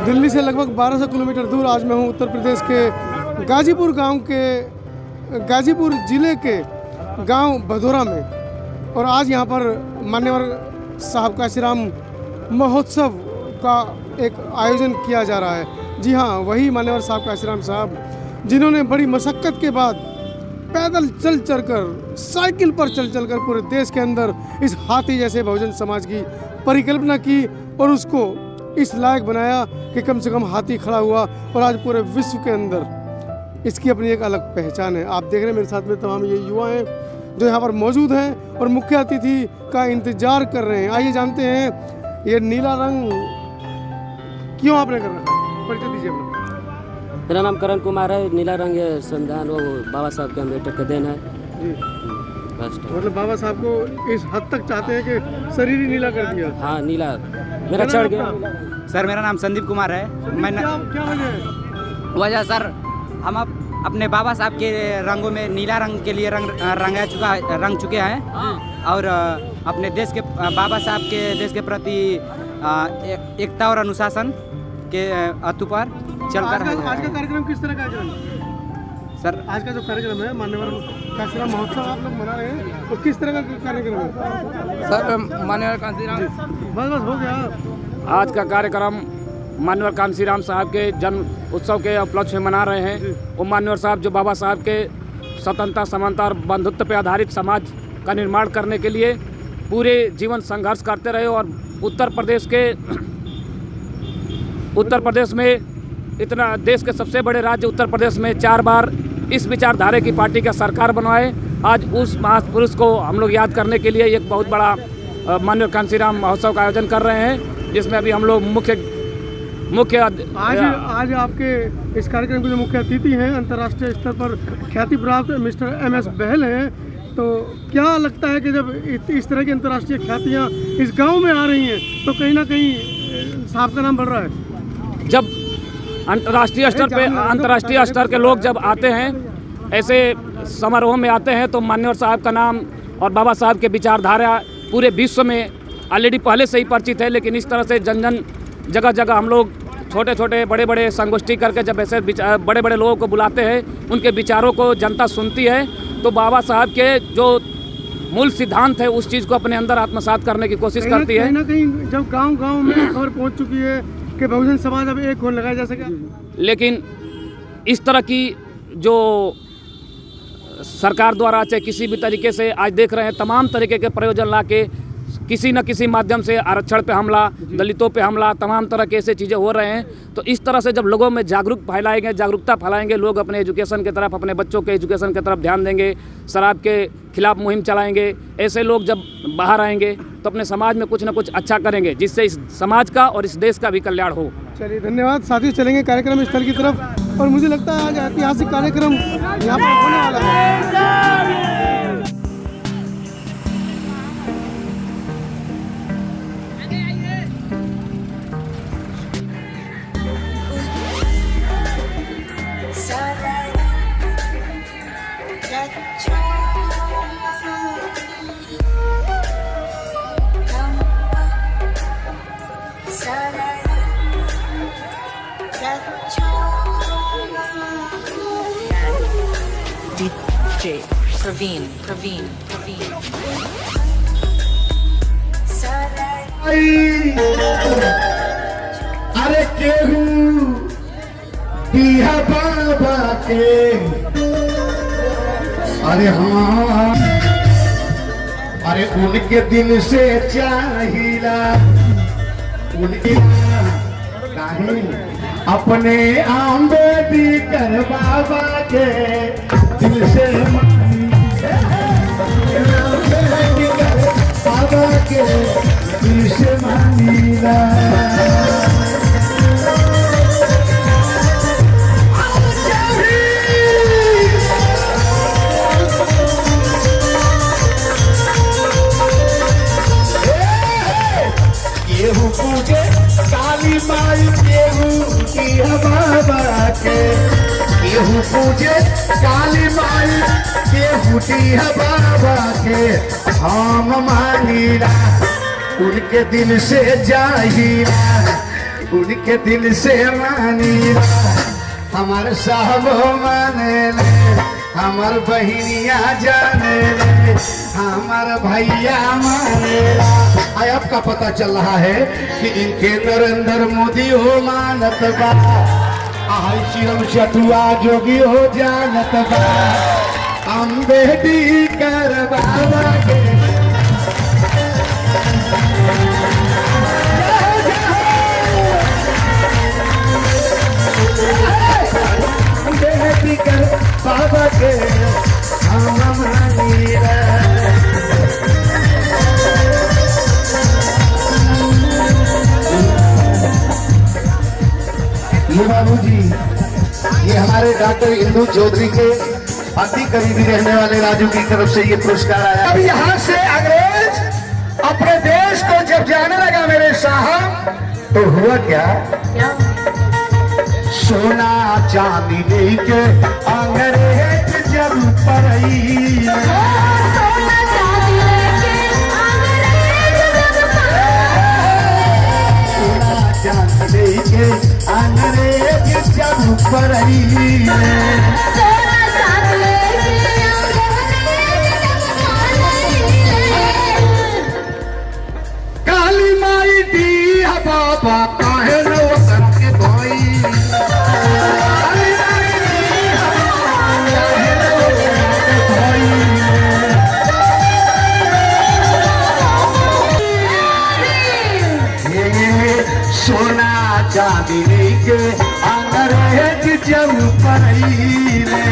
दिल्ली से लगभग 1200 किलोमीटर दूर आज मैं हूँ उत्तर प्रदेश के गाजीपुर ज़िले के गांव भदोरा में। और आज यहाँ पर मान्यवर साहब काशीराम महोत्सव का एक आयोजन किया जा रहा है। जी हाँ, वही मान्यवर साहब काशीराम साहब जिन्होंने बड़ी मशक्क़त के बाद पैदल चल कर, साइकिल पर चल कर पूरे देश के अंदर इस हाथी जैसे बहुजन समाज की परिकल्पना की और उसको इस लायक बनाया कि कम से कम हाथी खड़ा हुआ। और आज पूरे विश्व के अंदर इसकी अपनी एक अलग पहचान है। आप देख रहे हैं मेरे साथ में तमाम ये युवा हैं जो यहाँ पर मौजूद हैं और मुख्य अतिथि का इंतजार कर रहे हैं। आइए जानते हैं ये नीला रंग क्यों आपने कर रखा है, परिचय दीजिए अपना। मेरा नाम करण कुमार है। नीला रंग ये संविधान वो बाबा साहब के अम्बेडकर का देन है जी। मतलब बाबा साहब को इस हद तक चाहते हैं कि शरीर ही नीला कर दिया। हाँ, नीला मेरा चढ़ गया। सर मेरा नाम संदीप कुमार है। क्या वजह है? वजह सर हम अपने बाबा साहब के रंगों में नीला रंग के लिए रंग चुके हैं और अपने देश के बाबा साहब के देश के प्रति एकता और अनुशासन के अतु पर चलकर आज का कार्यक्रम किस तरह का कार्यक्रम सर? आज का जो कार्यक्रम है मान्यवर काशीराम महोत्सव आप लोग मना रहे हैं, तो किस तरह का कार्यक्रम है सर? मान्यवर काशीराम बस हो गया। आज का कार्यक्रम मान्यवर कांशीराम साहब के जन्म उत्सव के उपलक्ष्य में मना रहे हैं। वो मान्यवर साहब जो बाबा साहब के स्वतंत्रता, समानता और बंधुत्व पर आधारित समाज का निर्माण करने के लिए पूरे जीवन संघर्ष करते रहे और उत्तर प्रदेश में इतना देश के सबसे बड़े राज्य उत्तर प्रदेश में 4 बार इस विचारधारा की पार्टी का सरकार बनवाए। आज उस महापुरुष को हम लोग याद करने के लिए एक बहुत बड़ा मान्यवर कांशीराम महोत्सव का आयोजन कर रहे हैं, जिसमें अभी हम लोग मुख्य आज आपके इस कार्यक्रम के जो मुख्य अतिथि हैं अंतर्राष्ट्रीय स्तर पर ख्याति प्राप्त मिस्टर MS बहल हैं। तो क्या लगता है कि जब इस तरह की अंतर्राष्ट्रीय ख्यातियाँ इस गांव में आ रही हैं तो कहीं ना कहीं साहब का नाम बढ़ रहा है? जब अंतर्राष्ट्रीय स्तर के लोग जब आते हैं, ऐसे समारोह में आते हैं, तो मान्यवर साहब का नाम और बाबा साहब के विचारधारा पूरे विश्व में ऑलरेडी पहले से ही परिचित है। लेकिन इस तरह से जगह जगह हम लोग छोटे बड़े संगोष्ठी करके जब ऐसे बड़े लोगों को बुलाते हैं, उनके विचारों को जनता सुनती है, तो बाबा साहब के जो मूल सिद्धांत है उस चीज़ को अपने अंदर आत्मसात करने की कोशिश करती है। कहीं ना कहीं जब गांव में खबर पहुंच चुकी है कि बहुजन समाज अब एक होने लगा जा सके, लेकिन इस तरह की जो सरकार द्वारा चाहे किसी भी तरीके से आज देख रहे हैं तमाम तरीके के प्रयोजन ला के किसी न किसी माध्यम से आरक्षण पे हमला, दलितों पे हमला, तमाम तरह के ऐसे चीज़ें हो रहे हैं। तो इस तरह से जब लोगों में जागरूकता फैलाएंगे, लोग अपने एजुकेशन की तरफ, अपने बच्चों के एजुकेशन की तरफ ध्यान देंगे, शराब के खिलाफ मुहिम चलाएंगे, ऐसे लोग जब बाहर आएंगे तो अपने समाज में कुछ न कुछ अच्छा करेंगे, जिससे इस समाज का और इस देश का भी कल्याण हो। चलिए धन्यवाद। साथियों चलेंगे कार्यक्रम स्थल की तरफ और मुझे लगता है आज ऐतिहासिक कार्यक्रम यहाँ पर होने वाला है। DJ Praveen. अरे केहू दिया बाबा के, अरे हाँ, अरे उनके दिन से चाहिला, उनके अपने अम्बेडकर बाबा के दिल से बाबा के दिल से मानीला। केहू पूजे काली माई, केहू दिया बाबा के, केहू पूजे काली माई, केहू दिया बाबा के। हम मानीला उनके दिन से जाहिला, उनके दिल से मानी हमारे साहब माने ले, हमार बहनिया जाने ले, हमार भैया माने ला। अब का पता चल रहा है कि इनके नरेंद्र मोदी हो मानत बा, आई चिरम चटुआ जोगी हो जानत बा, अम्बेडकर बाबा के बाबा के हम मानीला। ये बाबूजी, ये हमारे डॉक्टर इंदू चौधरी के अति करीबी रहने वाले राजू की तरफ से ये पुरस्कार आया। अब यहाँ से अंग्रेज अपने देश को जब जाने लगा मेरे साहब, तो हुआ क्या? सोना चांदी लेके अंग्रेज जब परई, सोना चांदी लेके अंग्रेज जब परई, काली माई दी बाबा काहे न वतन के भाई, सोना चांदी लेके अंग्रेज जब परई रे।